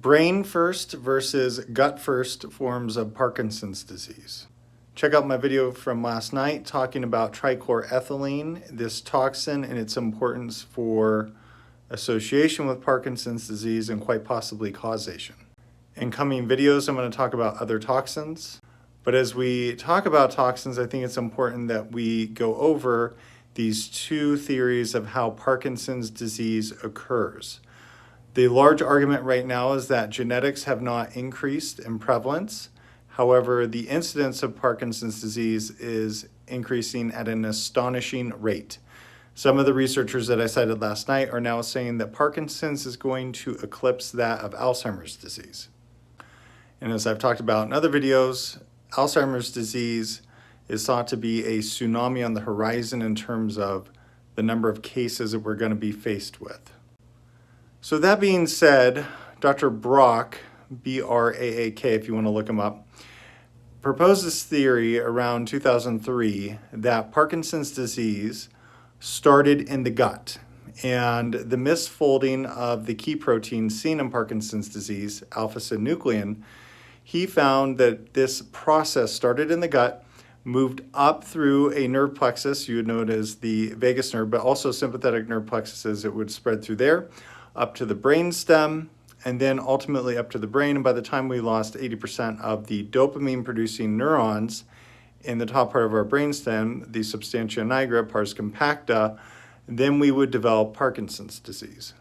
Brain first versus gut first forms of Parkinson's disease. Check out my video from last night talking about trichloroethylene, this toxin, and its importance for association with Parkinson's disease and quite possibly causation. In coming videos, I'm going to talk about other toxins. But as we talk about toxins, I think it's important that we go over these two theories of how Parkinson's disease occurs. The large argument right now is that genetics have not increased in prevalence. However, the incidence of Parkinson's disease is increasing at an astonishing rate. Some of the researchers that I cited last night are now saying that Parkinson's is going to eclipse that of Alzheimer's disease. And as I've talked about in other videos, Alzheimer's disease is thought to be a tsunami on the horizon in terms of the number of cases that we're going to be faced with. So that being said, Dr. Braak, B-R-A-A-K if you want to look him up, proposed this theory around 2003 that Parkinson's disease started in the gut, and the misfolding of the key protein seen in Parkinson's disease, alpha-synuclein, he found that this process started in the gut, moved up through a nerve plexus, you would know it as the vagus nerve, but also sympathetic nerve plexuses, it would spread through there, up to the brain stem, and then ultimately up to the brain. And by the time we lost 80% of the dopamine-producing neurons in the top part of our brainstem, the substantia nigra, pars compacta, then we would develop Parkinson's disease.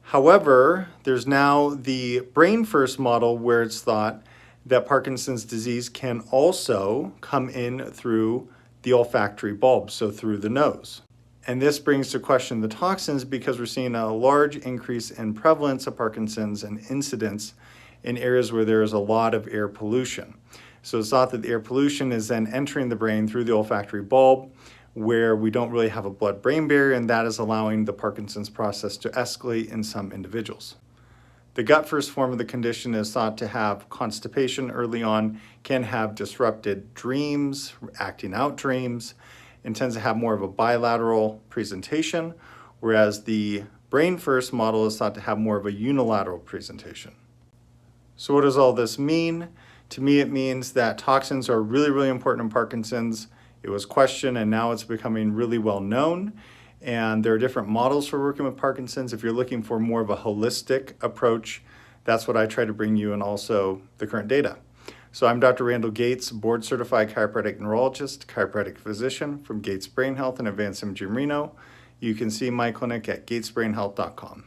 However, there's now the brain-first model where it's thought that Parkinson's disease can also come in through the olfactory bulb, so through the nose. And this brings to question the toxins because we're seeing a large increase in prevalence of Parkinson's and incidence in areas where there is a lot of air pollution. So it's thought that the air pollution is then entering the brain through the olfactory bulb where we don't really have a blood-brain barrier, and that is allowing the Parkinson's process to escalate in some individuals. The gut-first form of the condition is thought to have constipation early on, can have disrupted dreams, acting out dreams, and tends to have more of a bilateral presentation, whereas the brain-first model is thought to have more of a unilateral presentation. So what does all this mean? To me, it means that toxins are really, really important in Parkinson's. It was questioned, and now it's becoming really well known. And there are different models for working with Parkinson's. If you're looking for more of a holistic approach, that's what I try to bring you, and also the current data. So I'm Dr. Randall Gates, board-certified chiropractic neurologist, chiropractic physician from Gates Brain Health and Advanced Imaging Reno. You can see my clinic at gatesbrainhealth.com.